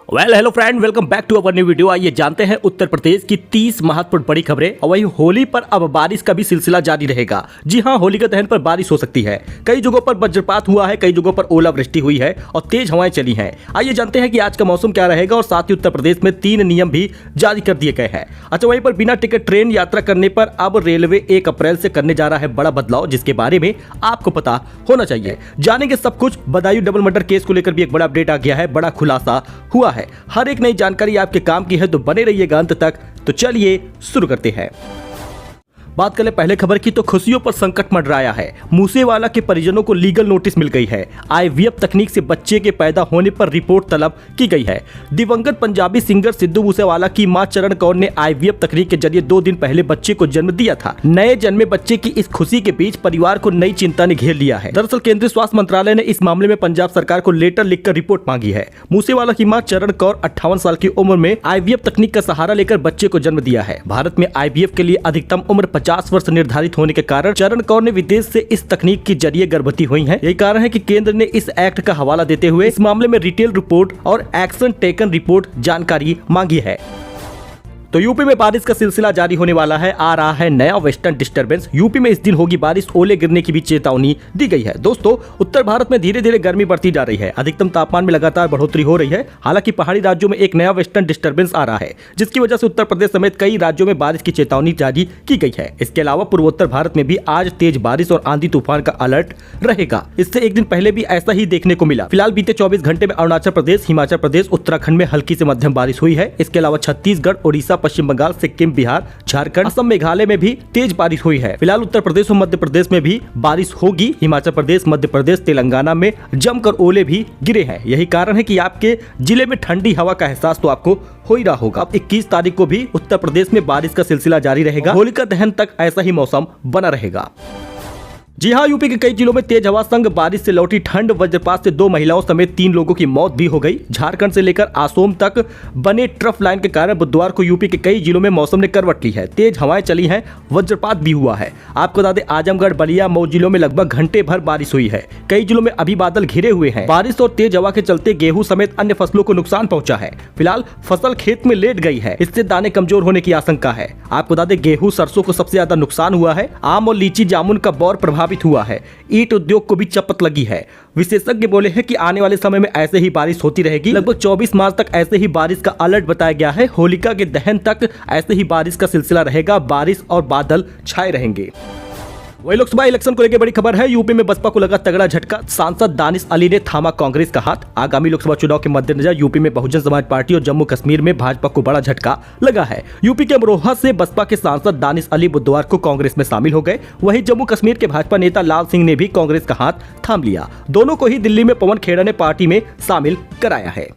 Hello friend, welcome back to our new video. आइए जानते हैं उत्तर प्रदेश की 30 महत्वपूर्ण बड़ी खबरें। और वही होली पर अब बारिश का भी सिलसिला जारी रहेगा। जी हां, होलिका दहन पर बारिश हो सकती है। कई जगहों पर वज्रपात हुआ है, कई जगहों पर ओलावृष्टि हुई है और तेज हवाएं चली हैं। आइए जानते हैं कि आज का मौसम क्या रहेगा और साथ ही उत्तर प्रदेश में 3 नियम भी जारी कर दिए गए हैं। अच्छा, वहीं पर बिना टिकट ट्रेन यात्रा करने पर अब रेलवे 1 अप्रैल से करने जा रहा है बड़ा बदलाव, जिसके बारे में आपको पता होना चाहिए। जानेंगे सब कुछ। बदायूं डबल मर्डर केस को लेकर भी एक बड़ा अपडेट आ गया है, बड़ा खुलासा हुआ है। हर एक नई जानकारी आपके काम की है, तो बने रहिएगा अंत तक। तो चलिए शुरू करते हैं। बात करें पहले खबर की, तो खुशियों पर संकट मंडराया है। मूसेवाला के परिजनों को लीगल नोटिस मिल गई है। आईवीएफ तकनीक से बच्चे के पैदा होने पर रिपोर्ट तलब की गई है। दिवंगत पंजाबी सिंगर सिद्धू मूसेवाला की मां चरण कौर ने आईवीएफ तकनीक के जरिए 2 दिन पहले बच्चे को जन्म दिया था। नए जन्मे बच्चे की इस खुशी के बीच परिवार को नई चिंता ने घेर लिया है। दरअसल केंद्रीय स्वास्थ्य मंत्रालय ने इस मामले में पंजाब सरकार को लेटर लिखकर रिपोर्ट मांगी है। मूसेवाला की मां चरण कौर 58 साल की उम्र में आईवीएफ तकनीक का सहारा लेकर बच्चे को जन्म दिया है। भारत में आईवीएफ के लिए अधिकतम उम्र 50 वर्ष निर्धारित होने के कारण चरण कौर ने विदेश से इस तकनीक के जरिए गर्भवती हुई हैं। यही कारण है कि केंद्र ने इस एक्ट का हवाला देते हुए इस मामले में डिटेल रिपोर्ट और एक्शन टेकन रिपोर्ट जानकारी मांगी है। तो यूपी में बारिश का सिलसिला जारी होने वाला है। आ रहा है नया वेस्टर्न डिस्टर्बेंस। यूपी में इस दिन होगी बारिश, ओले गिरने की भी चेतावनी दी गई है। दोस्तों, उत्तर भारत में धीरे धीरे गर्मी बढ़ती जा रही है। अधिकतम तापमान में लगातार बढ़ोतरी हो रही है। हालांकि पहाड़ी राज्यों में एक नया वेस्टर्न डिस्टर्बेंस आ रहा है, जिसकी वजह से उत्तर प्रदेश समेत कई राज्यों में बारिश की चेतावनी जारी की गई है। इसके अलावा पूर्वोत्तर भारत में भी आज तेज बारिश और आंधी तूफान का अलर्ट रहेगा। इससे एक दिन पहले भी ऐसा ही देखने को मिला। फिलहाल बीते 24 घंटे में अरुणाचल प्रदेश, हिमाचल प्रदेश, उत्तराखंड में हल्की से मध्यम बारिश हुई है। इसके अलावा छत्तीसगढ़, ओडिशा, पश्चिम बंगाल, सिक्किम, बिहार, झारखंड, असम, मेघालय में भी तेज बारिश हुई है। फिलहाल उत्तर प्रदेश और मध्य प्रदेश में भी बारिश होगी। हिमाचल प्रदेश, मध्य प्रदेश, तेलंगाना में जमकर ओले भी गिरे हैं। यही कारण है कि आपके जिले में ठंडी हवा का एहसास तो आपको हो ही रहा होगा। अब 21 तारीख को भी उत्तर प्रदेश में बारिश का सिलसिला जारी रहेगा। होलिका दहन तक ऐसा ही मौसम बना रहेगा। जी हां, यूपी के कई जिलों में तेज हवा संग बारिश से लौटी ठंड। वज्रपात से 2 महिलाओं समेत 3 लोगों की मौत भी हो गई। झारखंड से लेकर असम तक बने ट्रफ लाइन के कारण बुधवार को यूपी के कई जिलों में मौसम ने करवट ली है। तेज हवाएं चली हैं, वज्रपात भी हुआ है। आपको बता दें, आजमगढ़, बलिया, मऊ जिलों में लगभग घंटे भर बारिश हुई है। कई जिलों में अभी बादल घिरे हुए हैं। बारिश और तेज हवा के चलते गेहूं समेत अन्य फसलों को नुकसान पहुंचा है। फिलहाल फसल खेत में लेट गई है। इससे दाने कमजोर होने की आशंका है। आपको बता दें, गेहूं, सरसों को सबसे ज्यादा नुकसान हुआ है। आम और लीची, जामुन का बौर प्रभावित हुआ है। ईंट उद्योग को भी चपत लगी है। विशेषज्ञ बोले हैं कि आने वाले समय में ऐसे ही बारिश होती रहेगी। लगभग 24 मार्च तक ऐसे ही बारिश का अलर्ट बताया गया है। होलिका के दहन तक ऐसे ही बारिश का सिलसिला रहेगा। बारिश और बादल छाए रहेंगे। वही लोकसभा इलेक्शन को लेकर बड़ी खबर है। यूपी में बसपा को लगा तगड़ा झटका। सांसद दानिश अली ने थामा कांग्रेस का हाथ। आगामी लोकसभा चुनाव के मद्देनजर यूपी में बहुजन समाज पार्टी और जम्मू कश्मीर में भाजपा को बड़ा झटका लगा है। यूपी के अमरोहा से बसपा के सांसद दानिश अली बुधवार को कांग्रेस में शामिल हो गए। वहीं जम्मू कश्मीर के भाजपा नेता लाल सिंह ने भी कांग्रेस का हाथ थाम लिया। दोनों को ही दिल्ली में पवन खेड़ा ने पार्टी में शामिल कराया है।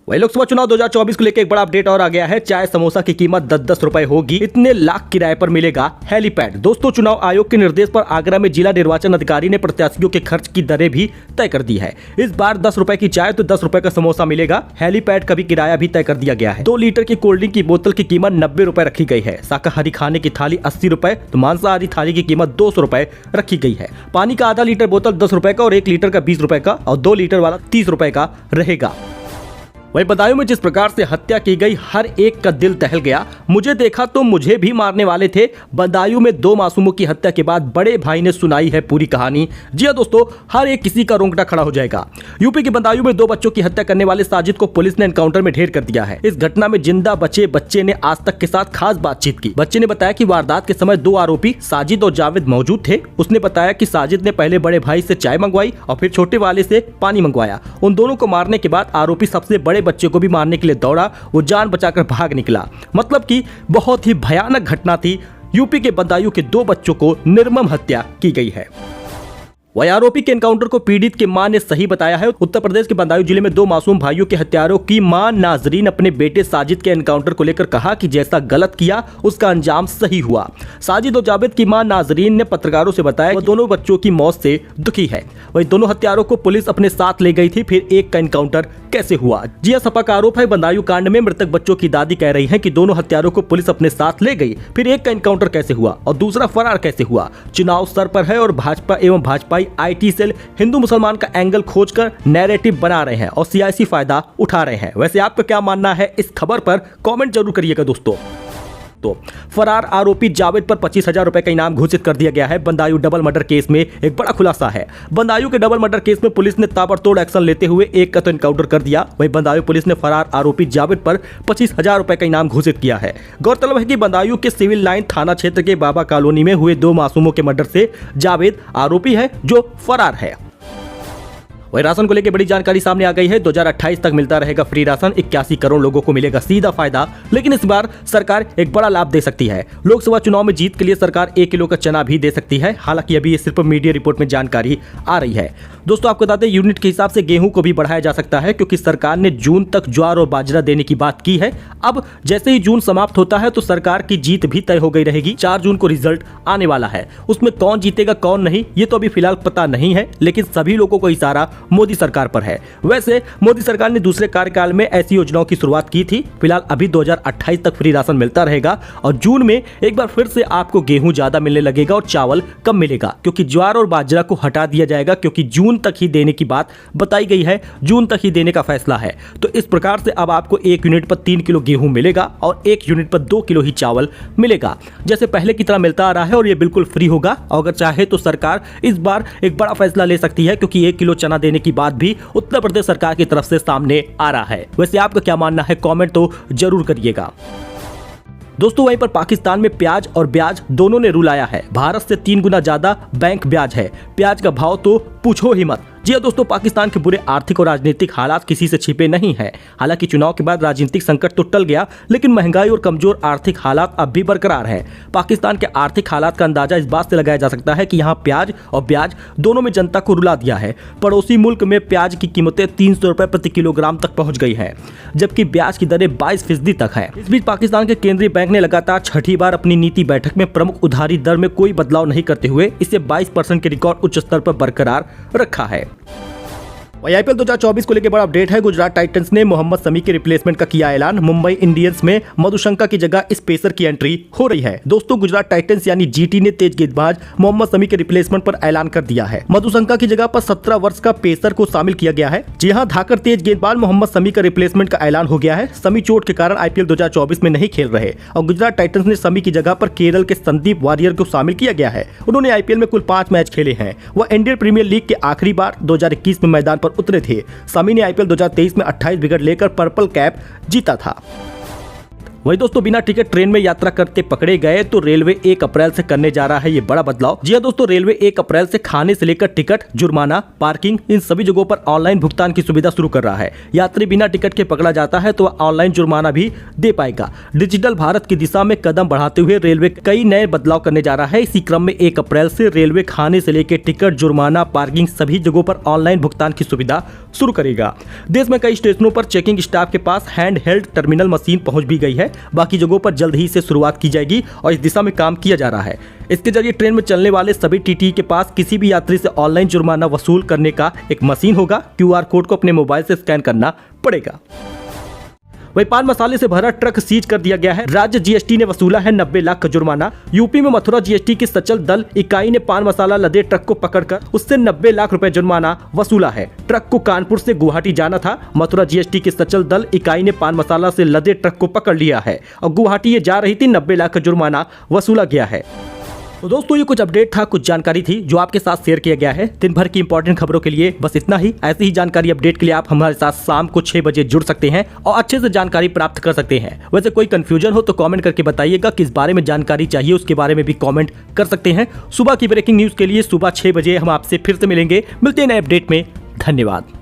वही लोकसभा चुनाव 2024 को लेकर एक बड़ा अपडेट और आ गया है। चाय समोसा की कीमत 10-10 रुपए होगी। इतने लाख किराए पर मिलेगा हेलीपैड। दोस्तों, चुनाव आयोग के निर्देश पर आगरा में जिला निर्वाचन अधिकारी ने प्रत्याशियों के खर्च की दरें भी तय कर दी है। इस बार 10 रुपए की चाय तो 10 रुपए का समोसा मिलेगा। हेलीपैड का भी किराया भी तय कर दिया गया है। 2 लीटर की कोल्ड ड्रिंक की बोतल की कीमत 90 रुपए रखी गई है। शाकाहारी खाने की थाली 80 रुपए, तो मांसाहारी थाली की कीमत 200 रुपए रखी गई है। पानी का आधा लीटर बोतल 10 रुपए का और 1 लीटर का 20 रुपए का और 2 लीटर वाला 30 रुपए का रहेगा। वही बदायूं में जिस प्रकार से हत्या की गई, हर एक का दिल दहल गया। मुझे देखा तो मुझे भी मारने वाले थे। बदायूं में 2 मासूमों की हत्या के बाद बड़े भाई ने सुनाई है पूरी कहानी। जी हां दोस्तों, हर एक किसी का रोंगटा खड़ा हो जाएगा। यूपी के बदायूं में 2 बच्चों की हत्या करने वाले साजिद को पुलिस ने एनकाउंटर में ढेर कर दिया है। इस घटना में जिंदा बचे बच्चे ने आज तक के साथ खास बातचीत की। बच्चे ने बताया कि वारदात के समय 2 आरोपी साजिद और जावेद मौजूद थे। उसने बताया कि साजिद ने पहले बड़े भाई से चाय मंगवाई और फिर छोटे वाले से पानी मंगवाया। उन दोनों को मारने के बाद आरोपी सबसे बड़े बच्चे को भी मारने के लिए दौड़ा। वो जान बचाकर भाग निकला। मतलब कि बहुत ही भयानक घटना थी। यूपी के बदायूं के 2 बच्चों को निर्मम हत्या की गई है। वही आरोपी के एनकाउंटर को पीड़ित की मां ने सही बताया है। उत्तर प्रदेश के बदायूं जिले में 2 मासूम भाइयों के हत्यारों की मां नाजरीन अपने बेटे साजिद के एनकाउंटर को लेकर कहा कि जैसा गलत किया उसका अंजाम सही हुआ। साजिद और जावेद की मां नाजरीन ने पत्रकारों से बताया कि दोनों बच्चों की मौत से दुखी है। वही दोनों हत्यारों को पुलिस अपने साथ ले गई थी। फिर एक का एनकाउंटर कैसे हुआ? जी हां, सपा का आरोप है। बदायूं कांड में मृतक बच्चों की दादी कह रही है कि दोनों हत्यारों को पुलिस अपने साथ ले गई, फिर एक का एनकाउंटर कैसे हुआ और दूसरा फरार कैसे हुआ? चुनाव सर पर है और भाजपा एवं भाजपाई पीटीआई, IT सेल हिंदू मुसलमान का एंगल खोजकर नैरेटिव बना रहे हैं और सियासी फायदा उठा रहे हैं। वैसे आपका क्या मानना है इस खबर पर, कमेंट जरूर करिएगा दोस्तों। तो फरार आरोपी जावेद पर 25,000 रुपए का इनाम घोषित कर दिया गया है। बंदायूं डबल मर्डर केस में एक बड़ा खुलासा है। बंदायूं के डबल मर्डर केस में पुलिस ने ताबड़तोड़ एक्शन लेते हुए एक का तो एनकाउंटर कर दिया। वहीं बंदायूं पुलिस ने फरार आरोपी जावेद पर 25,000 रुपए का इनाम घोषित किया है। गौरतलब है कि बंदायूं के सिविल लाइन थाना क्षेत्र के बाबा कॉलोनी में हुए 2 मासूमों के मर्डर से जावेद आरोपी है जो फरार है। वही राशन को लेकर बड़ी जानकारी सामने आ गई है। 2028 तक मिलता रहेगा फ्री राशन, 81 करोड़ लोगों को मिलेगा सीधा फायदा। लेकिन इस बार सरकार एक बड़ा लाभ दे सकती है। लोकसभा चुनाव में जीत के लिए सरकार 1 किलो का चना भी दे सकती है। हालांकि अभी ये सिर्फ मीडिया रिपोर्ट में जानकारी आ रही है। दोस्तों आपको बता दें, यूनिट के हिसाब से गेहूं को भी बढ़ाया जा सकता है, क्योंकि सरकार ने जून तक ज्वार और बाजरा देने की बात की है। अब जैसे ही जून समाप्त होता है तो सरकार की जीत भी तय हो गई रहेगी। 4 जून को रिजल्ट आने वाला है। उसमें कौन जीतेगा कौन नहीं ये तो अभी फिलहाल पता नहीं है, लेकिन सभी लोगों को इशारा मोदी सरकार पर है। वैसे मोदी सरकार ने दूसरे कार्यकाल में ऐसी योजनाओं की शुरुआत की थी। फिलहाल अभी 2028 तक फ्री राशन मिलता रहेगा और जून में एक बार फिर से आपको गेहूं ज्यादा मिलने लगेगा और चावल कम मिलेगा, क्योंकि ज्वार और बाजरा को हटा दिया जाएगा, क्योंकि जून तक ही देने की बात बताई गई है। जून तक ही देने का फैसला है। तो इस प्रकार से अब आपको 1 यूनिट पर 3 किलो गेहूं मिलेगा और 1 यूनिट पर 2 किलो ही चावल मिलेगा, जैसे पहले की तरह मिलता आ रहा है। और ये बिल्कुल फ्री होगा। और अगर चाहे तो सरकार इस बार एक बड़ा फैसला ले सकती है, क्योंकि 1 किलो चना देने की बात भी उत्तर प्रदेश सरकार की तरफ से सामने आ रहा है। वैसे आपका क्या मानना है, कमेंट तो जरूर करिएगा दोस्तों। वहीं पर पाकिस्तान में प्याज और ब्याज दोनों ने रूल आया है। भारत से 3 गुना ज्यादा बैंक ब्याज है। प्याज का भाव तो पूछो ही मत। जी हाँ दोस्तों, पाकिस्तान के बुरे आर्थिक और राजनीतिक हालात किसी से छिपे नहीं हैं। हालांकि चुनाव के बाद राजनीतिक संकट तो टल गया, लेकिन महंगाई और कमजोर आर्थिक हालात अब भी बरकरार हैं। पाकिस्तान के आर्थिक हालात का अंदाजा इस बात से लगाया जा सकता है कि यहाँ प्याज और ब्याज दोनों में जनता को रुला दिया है। पड़ोसी मुल्क में प्याज की कीमतें 300 रुपए प्रति किलोग्राम तक पहुंच गई है, जबकि ब्याज की दरें 22% तक है। इस बीच पाकिस्तान के केंद्रीय बैंक ने लगातार 6ठी बार अपनी नीति बैठक में प्रमुख उधारी दर में कोई बदलाव नहीं करते हुए इसे 22% के रिकॉर्ड उच्च स्तर पर बरकरार रखा है। वही IPL 2024 को लेकर बड़ा अपडेट है। गुजरात टाइटंस ने मोहम्मद शमी के रिप्लेसमेंट का किया ऐलान। मुंबई इंडियंस में मधुशंका की जगह इस पेसर की एंट्री हो रही है। दोस्तों गुजरात टाइटंस यानी GT ने तेज गेंदबाज मोहम्मद शमी के रिप्लेसमेंट पर ऐलान कर दिया है। मधुशंका की जगह पर 17 वर्ष का पेसर को शामिल किया गया है। जी हां, धाकर तेज गेंदबाज मोहम्मद शमी का रिप्लेसमेंट का ऐलान हो गया है। शमी चोट के कारण IPL 2024 में नहीं खेल रहे और गुजरात टाइटंस ने शमी की जगह पर केरल के संदीप वारियर को शामिल किया गया है। उन्होंने IPL में कुल 5 मैच खेले हैं। वह इंडियन प्रीमियर लीग के आखिरी बार 2021 में मैदान पर उतरे थे। शमी ने IPL 2023 में 28 विकेट लेकर पर्पल कैप जीता था। वही दोस्तों, बिना टिकट ट्रेन में यात्रा करते पकड़े गए तो रेलवे 1 अप्रैल से करने जा रहा है ये बड़ा बदलाव। जी हां दोस्तों, रेलवे 1 अप्रैल से खाने से लेकर टिकट, जुर्माना, पार्किंग, इन सभी जगहों पर ऑनलाइन भुगतान की सुविधा शुरू कर रहा है। यात्री बिना टिकट के पकड़ा जाता है तो वह ऑनलाइन जुर्माना भी दे पाएगा। डिजिटल भारत की दिशा में कदम बढ़ाते हुए रेलवे कई नए बदलाव करने जा रहा है। इसी क्रम में 1 अप्रैल से रेलवे खाने से लेकर टिकट, जुर्माना, पार्किंग सभी जगहों पर ऑनलाइन भुगतान की सुविधा शुरू करेगा। देश में कई स्टेशनों पर चेकिंग स्टाफ के पास हैंड हेल्ड टर्मिनल मशीन पहुंच भी गई है। बाकी जगहों पर जल्द ही से शुरुआत की जाएगी और इस दिशा में काम किया जा रहा है। इसके जरिए ट्रेन में चलने वाले सभी TTE के पास किसी भी यात्री से ऑनलाइन जुर्माना वसूल करने का एक मशीन होगा। QR कोड को अपने मोबाइल से स्कैन करना पड़ेगा। वही पान मसाले से भरा ट्रक सीज कर दिया गया है। राज्य GST ने वसूला है 90 लाख का जुर्माना। यूपी में मथुरा GST की सचल दल इकाई ने पान मसाला लदे ट्रक को पकड़कर उससे 90 लाख रुपए जुर्माना वसूला है। ट्रक को कानपुर से गुवाहाटी जाना था। मथुरा GST की सचल दल इकाई ने पान मसाला से लदे ट्रक को पकड़ लिया है और गुवाहाटी ये जा रही थी। 90 लाख का जुर्माना वसूला गया है। तो दोस्तों ये कुछ अपडेट था, कुछ जानकारी थी जो आपके साथ शेयर किया गया है। दिन भर की इंपॉर्टेंट खबरों के लिए बस इतना ही। ऐसी ही जानकारी अपडेट के लिए आप हमारे साथ शाम को 6 बजे जुड़ सकते हैं और अच्छे से जानकारी प्राप्त कर सकते हैं। वैसे कोई कंफ्यूजन हो तो कमेंट करके बताइएगा, किस बारे में जानकारी चाहिए उसके बारे में भी कमेंट कर सकते हैं। सुबह की ब्रेकिंग न्यूज के लिए सुबह 6 बजे हम आपसे फिर से मिलेंगे। मिलते हैं नए अपडेट में। धन्यवाद।